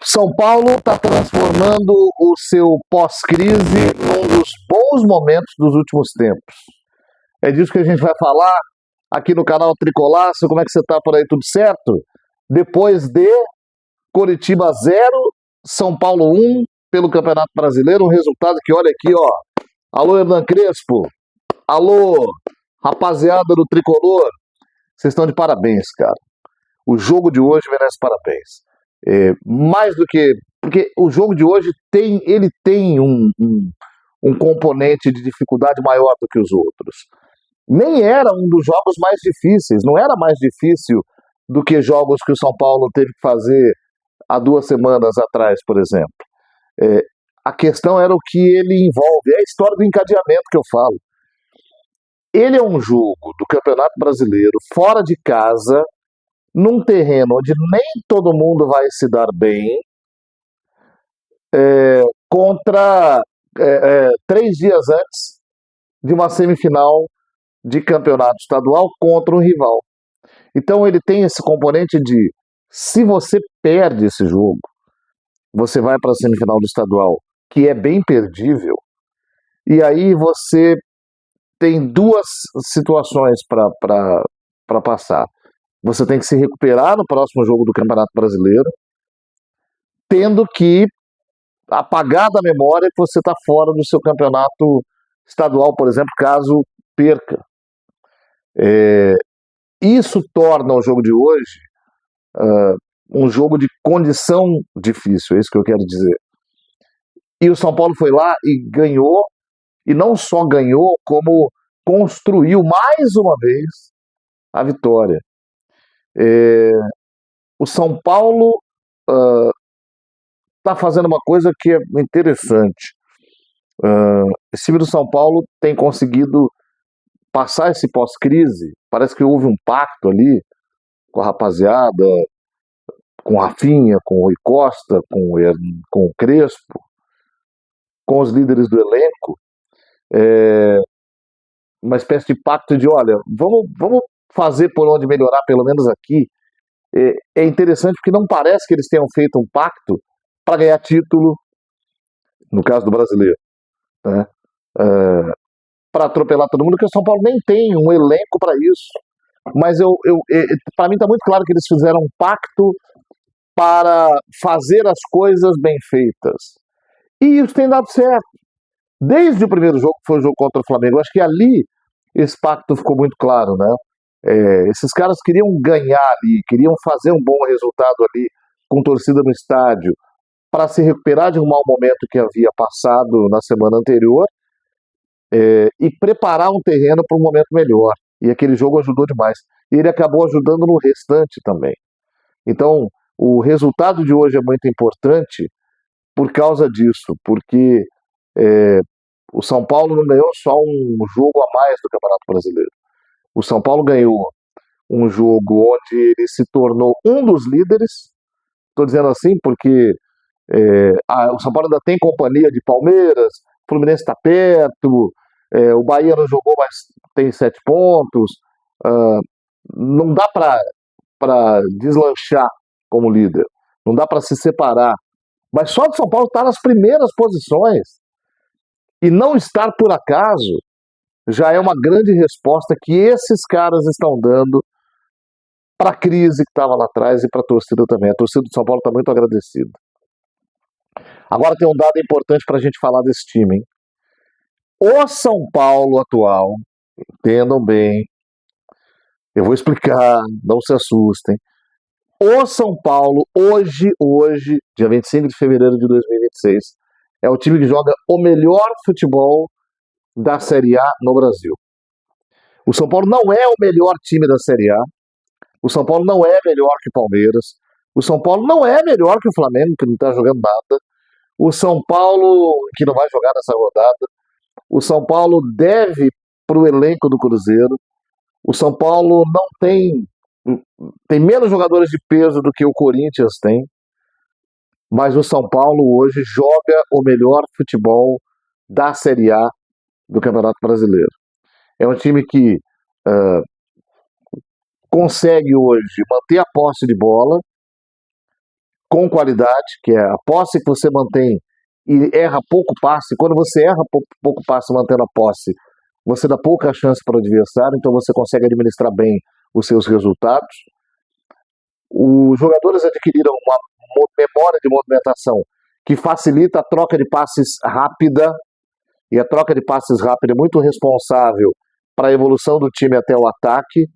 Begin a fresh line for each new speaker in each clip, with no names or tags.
São Paulo está transformando o seu pós-crise num dos bons momentos dos últimos tempos. É disso que a gente vai falar aqui no canal Tricolaço. Como é que você está por aí? Tudo certo? Depois de Coritiba 0, São Paulo 1 pelo Campeonato Brasileiro, um resultado que, olha aqui, ó. Alô, Hernan Crespo. Alô, rapaziada do Tricolor. Vocês estão de parabéns, cara. O jogo de hoje merece parabéns. Mais do que... Porque o jogo de hoje tem um componente de dificuldade maior do que os outros. Nem era um dos jogos mais difíceis, não era mais difícil do que jogos que o São Paulo teve que fazer há 2 semanas atrás, por exemplo. A questão era o que ele envolve, é a história do encadeamento que eu falo. Ele é um jogo do Campeonato Brasileiro, fora de casa, num terreno onde nem todo mundo vai se dar bem, contra 3 dias antes de uma semifinal de campeonato estadual contra um rival. Então ele tem esse componente de, se você perde esse jogo, você vai para a semifinal do estadual, que é bem perdível, e aí você tem 2 situações para passar. Você tem que se recuperar no próximo jogo do Campeonato Brasileiro, tendo que apagar da memória que você está fora do seu campeonato estadual, por exemplo, caso perca. Isso torna o jogo de hoje um jogo de condição difícil, é isso que eu quero dizer. E o São Paulo foi lá e ganhou, e não só ganhou, como construiu mais uma vez a vitória. O São Paulo está fazendo uma coisa que é interessante. Esse time do São Paulo tem conseguido passar esse pós-crise. Parece que houve um pacto ali com a rapaziada, com o Rafinha, com o Rui Costa, com o Crespo, com os líderes do elenco, uma espécie de pacto de, olha, vamos fazer por onde melhorar, pelo menos aqui. É interessante porque não parece que eles tenham feito um pacto para ganhar título, no caso do brasileiro, né? Para atropelar todo mundo, porque o São Paulo nem tem um elenco para isso. Mas para mim está muito claro que eles fizeram um pacto para fazer as coisas bem feitas. E isso tem dado certo. Desde o primeiro jogo, que foi o jogo contra o Flamengo, eu acho que ali esse pacto ficou muito claro, né? Esses caras queriam ganhar ali, queriam fazer um bom resultado ali, com torcida no estádio, para se recuperar de um mau momento que havia passado na semana anterior, e preparar um terreno para um momento melhor. E aquele jogo ajudou demais. E ele acabou ajudando no restante também. Então, o resultado de hoje é muito importante por causa disso, porque o São Paulo não ganhou só um jogo a mais do Campeonato Brasileiro. O São Paulo ganhou um jogo onde ele se tornou um dos líderes. Estou dizendo assim porque o São Paulo ainda tem companhia de Palmeiras, o Fluminense está perto, o Bahia não jogou, mas tem 7 pontos. Não dá para deslanchar como líder, não dá para se separar. Mas só o São Paulo estar nas primeiras posições e não estar por acaso já é uma grande resposta que esses caras estão dando para a crise que estava lá atrás e para a torcida também. A torcida do São Paulo está muito agradecida. Agora tem um dado importante para a gente falar desse time, hein? O São Paulo atual, entendam bem, eu vou explicar, não se assustem. O São Paulo, hoje, dia 25 de fevereiro de 2026, é o time que joga o melhor futebol da Série A no Brasil. O São Paulo não é o melhor time da Série A. O São Paulo não é melhor que o Palmeiras. O São Paulo não é melhor que o Flamengo, que não está jogando nada. O São Paulo, que não vai jogar nessa rodada. O São Paulo deve para o elenco do Cruzeiro. O São Paulo não tem menos jogadores de peso do que o Corinthians tem, mas o São Paulo hoje joga o melhor futebol da Série A do Campeonato Brasileiro. É um time que consegue hoje manter a posse de bola, com qualidade, que é a posse que você mantém e erra pouco passe. Quando você erra pouco passe mantendo a posse, você dá pouca chance para o adversário, então você consegue administrar bem os seus resultados. Os jogadores adquiriram uma memória de movimentação que facilita a troca de passes rápida, e a troca de passes rápida é muito responsável para a evolução do time até o ataque,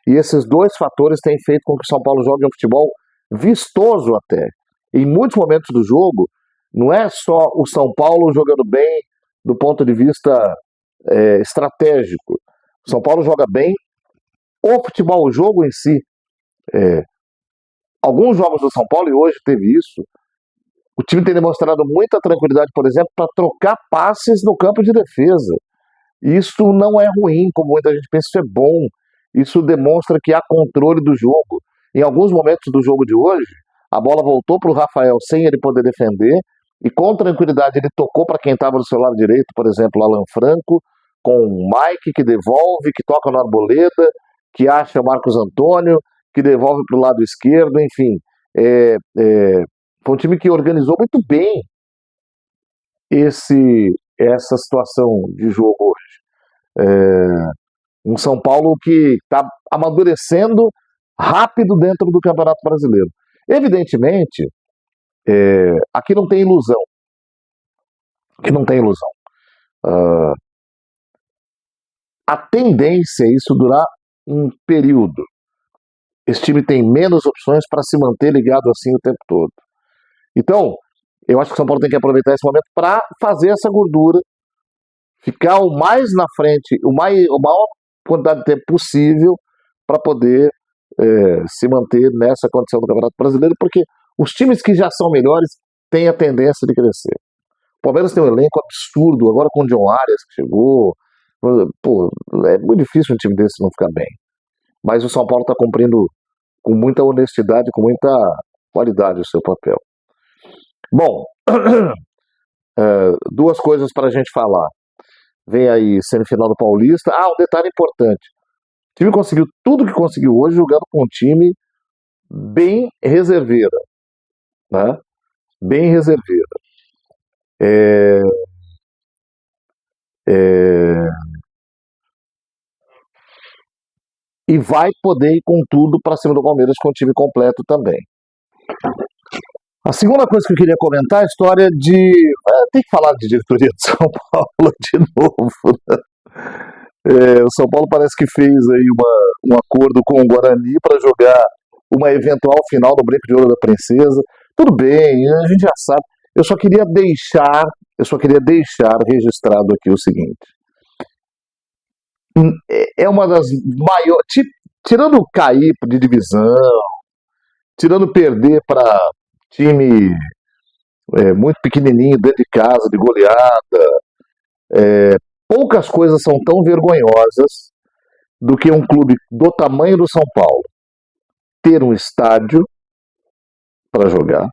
e esses dois fatores têm feito com que o São Paulo jogue um futebol vistoso até. Em muitos momentos do jogo, não é só o São Paulo jogando bem do ponto de vista estratégico. O São Paulo joga bem o futebol, o jogo em si. Alguns jogos do São Paulo, e hoje teve isso, o time tem demonstrado muita tranquilidade, por exemplo, para trocar passes no campo de defesa. Isso não é ruim, como muita gente pensa, isso é bom. Isso demonstra que há controle do jogo. Em alguns momentos do jogo de hoje, a bola voltou para o Rafael sem ele poder defender, e com tranquilidade ele tocou para quem estava do seu lado direito, por exemplo, Alan Franco, com o Mike, que devolve, que toca no Arboleda, que acha Marcos Antônio, que devolve para o lado esquerdo, enfim. Foi um time que organizou muito bem essa situação de jogo hoje. Um São Paulo que está amadurecendo rápido dentro do Campeonato Brasileiro. Evidentemente, aqui não tem ilusão. Aqui não tem ilusão. A tendência é isso durar um período. Esse time tem menos opções para se manter ligado assim o tempo todo. Então, eu acho que o São Paulo tem que aproveitar esse momento para fazer essa gordura, ficar o mais na frente, a maior quantidade de tempo possível para poder se manter nessa condição do Campeonato Brasileiro, porque os times que já são melhores têm a tendência de crescer. O Palmeiras tem um elenco absurdo, agora com o John Arias que chegou. Pô, é muito difícil um time desse não ficar bem. Mas o São Paulo está cumprindo com muita honestidade, com muita qualidade o seu papel. Bom, duas coisas para a gente falar. Vem aí semifinal do Paulista. Um detalhe importante. O time conseguiu tudo que conseguiu hoje jogando com um time bem reserveira. Né? Bem reserveira. E vai poder ir com tudo para cima do Palmeiras com o time completo também. A segunda coisa que eu queria comentar é a história de... tem que falar de diretoria de São Paulo de novo, né? O São Paulo parece que fez aí um acordo com o Guarani para jogar uma eventual final no Brinco de Ouro da Princesa. Tudo bem, a gente já sabe. Eu só queria deixar registrado aqui o seguinte. É uma das maiores... Tirando cair de divisão, tirando perder para time muito pequenininho, dentro de casa, de goleada, poucas coisas são tão vergonhosas do que um clube do tamanho do São Paulo ter um estádio para jogar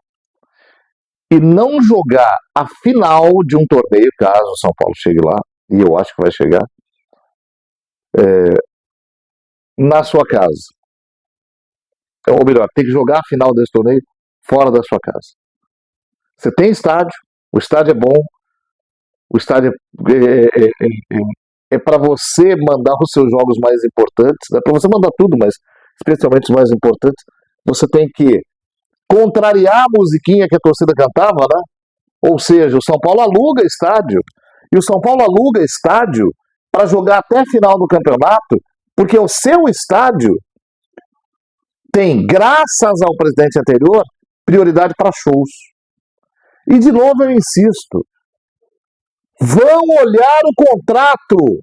e não jogar a final de um torneio, caso o São Paulo chegue lá, e eu acho que vai chegar, na sua casa. Ou melhor, tem que jogar a final desse torneio fora da sua casa. Você tem estádio, o estádio é bom, o estádio é para você mandar os seus jogos mais importantes, é para você mandar tudo, mas especialmente os mais importantes. Você tem que contrariar a musiquinha que a torcida cantava, né? Ou seja, o São Paulo aluga estádio, e o São Paulo aluga estádio para jogar até a final do campeonato, porque o seu estádio tem, graças ao presidente anterior, prioridade para shows. E de novo eu insisto, vão olhar o contrato.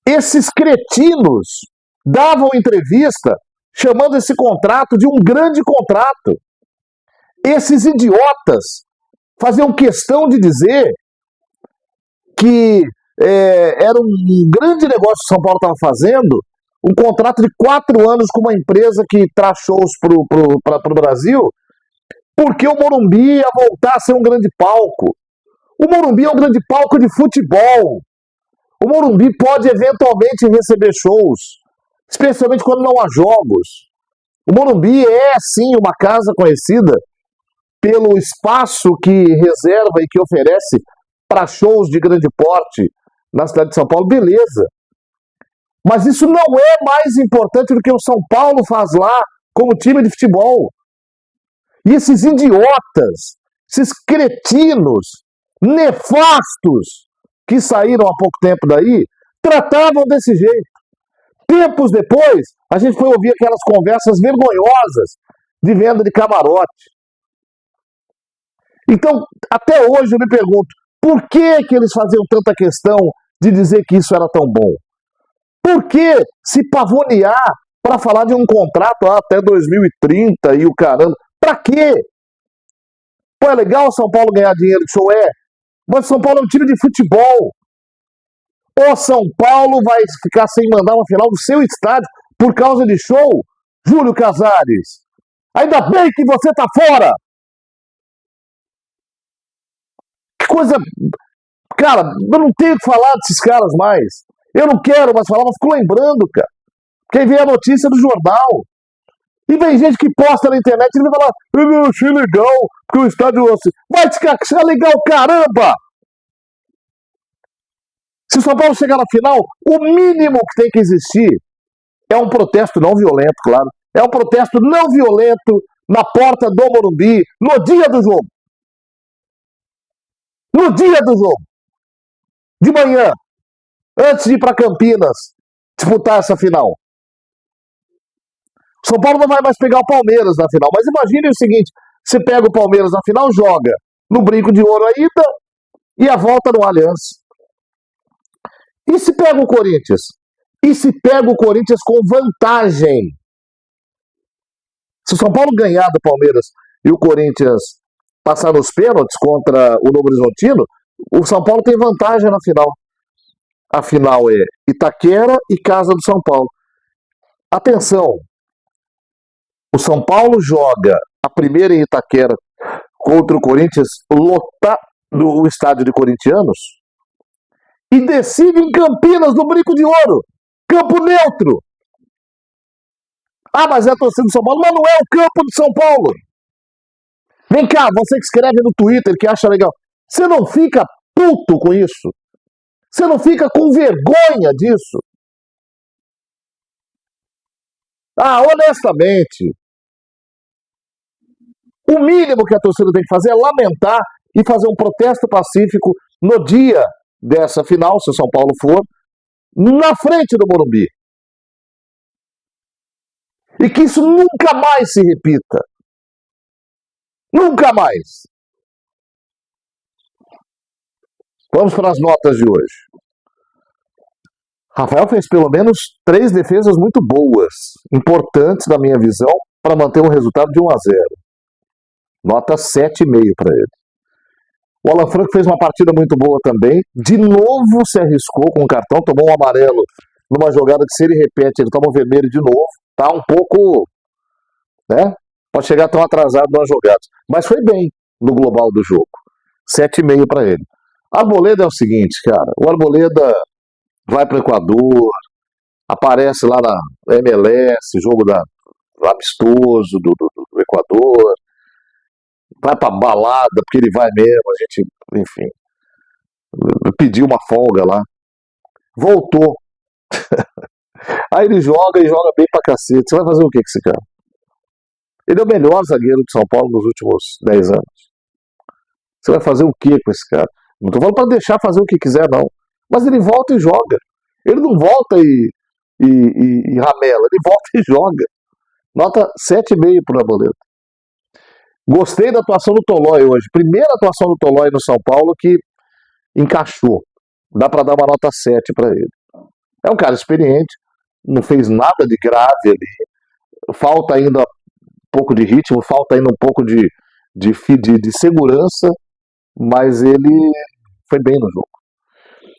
Esses cretinos davam entrevista chamando esse contrato de um grande contrato. Esses idiotas faziam questão de dizer que era um grande negócio que o São Paulo estava fazendo, um contrato de 4 anos com uma empresa que traz shows para o Brasil, porque o Morumbi ia voltar a ser um grande palco. O Morumbi é um grande palco de futebol. O Morumbi pode eventualmente receber shows, especialmente quando não há jogos. O Morumbi é, sim, uma casa conhecida pelo espaço que reserva e que oferece para shows de grande porte na cidade de São Paulo, beleza. Mas isso não é mais importante do que o São Paulo faz lá como time de futebol. E esses idiotas, esses cretinos, nefastos, que saíram há pouco tempo daí, tratavam desse jeito. Tempos depois, a gente foi ouvir aquelas conversas vergonhosas de venda de camarote. Então, até hoje eu me pergunto, por que eles faziam tanta questão de dizer que isso era tão bom? Por que se pavonear para falar de um contrato até 2030 e o caramba? Para quê? Pô, é legal o São Paulo ganhar dinheiro de show, é, mas o São Paulo é um time de futebol. O São Paulo vai ficar sem mandar uma final do seu estádio por causa de show? Júlio Casares, ainda bem que você tá fora! Que coisa... Cara, eu não tenho que falar desses caras mais. Eu não quero mais falar, mas fico lembrando, cara. Quem vê a notícia do jornal. E vem gente que posta na internet e vai falar, eu não achei legal, porque o estádio assim. Vai ficar legal, caramba! Se o São Paulo chegar na final, o mínimo que tem que existir é um protesto não violento, claro. É um protesto não violento na porta do Morumbi, no dia do jogo. No dia do jogo. De manhã, antes de ir para Campinas disputar essa final. São Paulo não vai mais pegar o Palmeiras na final, mas imagine o seguinte, você pega o Palmeiras na final, joga no Brinco de Ouro a ida e a volta no Allianz. E se pega o Corinthians? E se pega o Corinthians com vantagem? Se o São Paulo ganhar do Palmeiras e o Corinthians passar nos pênaltis contra o Novo Horizontino, o São Paulo tem vantagem na final. A final é Itaquera e Casa do São Paulo. Atenção, o São Paulo joga a primeira em Itaquera contra o Corinthians, lotado o estádio de corintianos, e decide em Campinas, no Brinco de Ouro, campo neutro. Ah, mas é a torcida do São Paulo, mas não é o campo de São Paulo. Vem cá, você que escreve no Twitter, que acha legal, você não fica puto com isso? Você não fica com vergonha disso? Ah, honestamente, o mínimo que a torcida tem que fazer é lamentar e fazer um protesto pacífico no dia dessa final, se o São Paulo for, na frente do Morumbi. E que isso nunca mais se repita. Nunca mais. Vamos para as notas de hoje. Rafael fez pelo menos 3 defesas muito boas, importantes na minha visão, para manter um resultado de 1-0. Nota 7,5 para ele. O Alan Franco fez uma partida muito boa também. De novo se arriscou com o cartão, tomou um amarelo numa jogada que, se ele repete, ele toma um vermelho de novo. Tá um pouco, né? Pode chegar tão atrasado nas jogadas. Mas foi bem no global do jogo. 7,5 para ele. Arboleda é o seguinte, cara. O Arboleda vai para o Equador, aparece lá na MLS, jogo amistoso do Equador, vai pra balada, porque ele vai mesmo, a gente, enfim, pediu uma folga lá, voltou. Aí ele joga e joga bem pra cacete. Você vai fazer o que com esse cara? Ele é o melhor zagueiro de São Paulo nos últimos 10 anos. Você vai fazer o que com esse cara? Não tô falando pra deixar fazer o que quiser, não. Mas ele volta e joga. Ele não volta e ramela, ele volta e joga. Nota 7,5 pro Arboleda. Gostei da atuação do Tolói hoje. Primeira atuação do Tolói no São Paulo que encaixou. Dá para dar uma nota 7 para ele. É um cara experiente, não fez nada de grave ali. Falta ainda um pouco de ritmo, falta ainda um pouco de segurança, mas ele foi bem no jogo.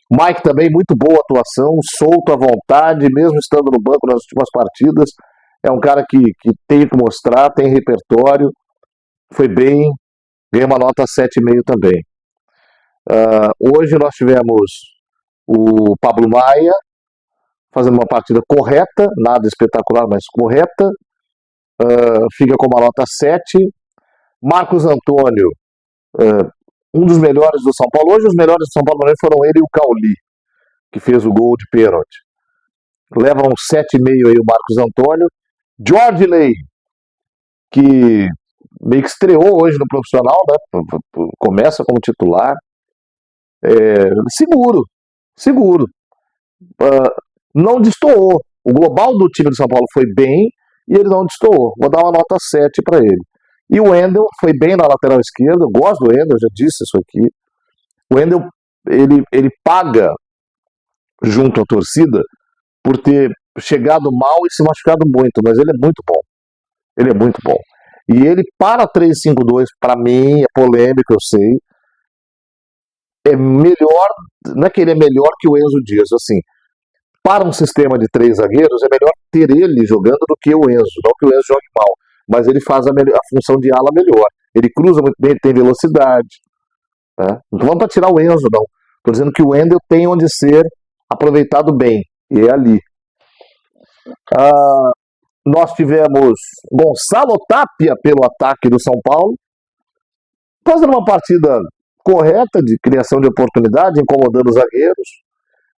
Mike também, muito boa atuação, solto à vontade, mesmo estando no banco nas últimas partidas. É um cara que tem que mostrar, tem repertório, foi bem, ganhou uma nota 7,5 também. Hoje nós tivemos o Pablo Maia fazendo uma partida correta, nada espetacular, mas correta. fica com uma nota 7. Marcos Antônio, um dos melhores do São Paulo. Hoje os melhores do São Paulo foram ele e o Cauli, que fez o gol de pênalti. Leva um 7,5 aí o Marcos Antônio. Jorginho, que meio que estreou hoje no profissional, né? Começa como titular. Seguro. Não destoou. O global do time do São Paulo foi bem e ele não destoou. Vou dar uma nota 7 para ele. E o Wendel foi bem na lateral esquerda. Eu gosto do Wendel, já disse isso aqui. O Wendel, ele paga junto à torcida por ter chegado mal e se machucado muito, mas ele é muito bom. Ele é muito bom. E ele, para 3-5-2, para mim, é polêmico, eu sei. É melhor, não é que ele é melhor que o Enzo Dias, assim. Para um sistema de 3 zagueiros, é melhor ter ele jogando do que o Enzo. Não que o Enzo jogue mal, mas ele faz a função de ala melhor. Ele cruza muito bem, ele tem velocidade. Né? Não vamos para tirar o Enzo, não. Estou dizendo que o Wendel tem onde ser aproveitado bem, e é ali. Nós tivemos Gonçalo Tapia pelo ataque do São Paulo, fazendo uma partida correta de criação de oportunidade, incomodando os zagueiros,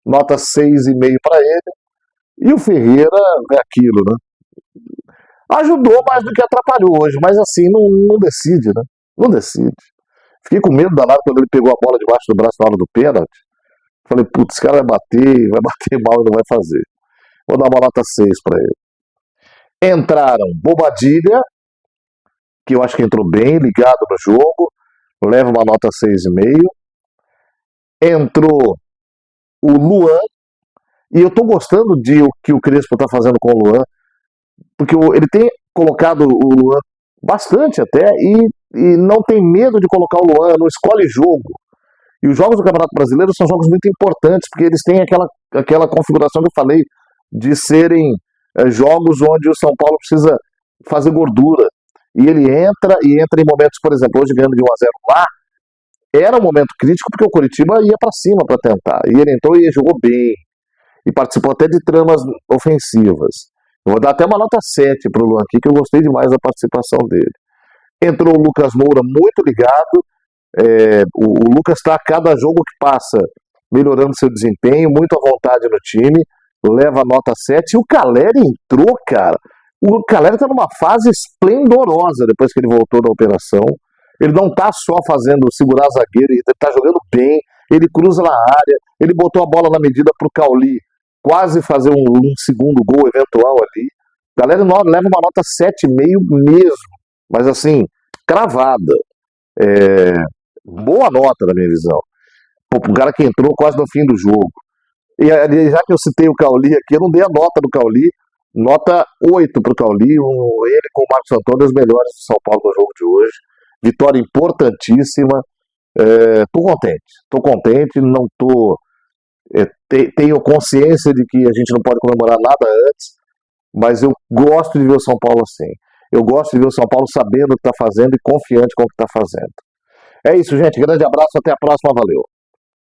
nota 6,5 para ele. E o Ferreira é aquilo, né? Ajudou mais do que atrapalhou hoje, mas assim, não decide, né? Não decide. Fiquei com medo danado quando ele pegou a bola debaixo do braço na hora do pênalti. Falei, putz, esse cara vai bater mal e não vai fazer. Vou dar uma nota 6 para ele. Entraram Bobadilha, que eu acho que entrou bem, ligado no jogo, leva uma nota 6,5. Entrou o Luan, e eu tô gostando de o que o Crespo tá fazendo com o Luan, porque ele tem colocado o Luan bastante até, e não tem medo de colocar o Luan, não escolhe jogo. E os jogos do Campeonato Brasileiro são jogos muito importantes, porque eles têm aquela configuração que eu falei, de serem jogos onde o São Paulo precisa fazer gordura. E ele entra em momentos, por exemplo, hoje ganhando de 1-0 lá, era um momento crítico porque o Coritiba ia para cima para tentar. E ele entrou e jogou bem. E participou até de tramas ofensivas. Eu vou dar até uma nota 7 para o Luan aqui, que eu gostei demais da participação dele. Entrou o Lucas Moura muito ligado. O Lucas está a cada jogo que passa melhorando seu desempenho, muito à vontade no time, leva a nota 7. E o Caleri entrou, cara. O Caleri está numa fase esplendorosa depois que ele voltou da operação. Ele não está só segurar zagueiro, ele está jogando bem, ele cruza na área, ele botou a bola na medida para o Cauli quase fazer um segundo gol eventual ali. A galera leva uma nota 7,5 mesmo, mas assim, cravada. Boa nota na minha visão. Um cara que entrou quase no fim do jogo. E já que eu citei o Cauli aqui, eu não dei a nota do Cauli, nota 8 para o Cauli, ele com o Marcos Antônio, os melhores do São Paulo no jogo de hoje. Vitória importantíssima. Tô contente, não tô. Tenho consciência de que a gente não pode comemorar nada antes, mas eu gosto de ver o São Paulo assim. Eu gosto de ver o São Paulo sabendo o que está fazendo e confiante com o que está fazendo. É isso, gente. Grande abraço, até a próxima, valeu.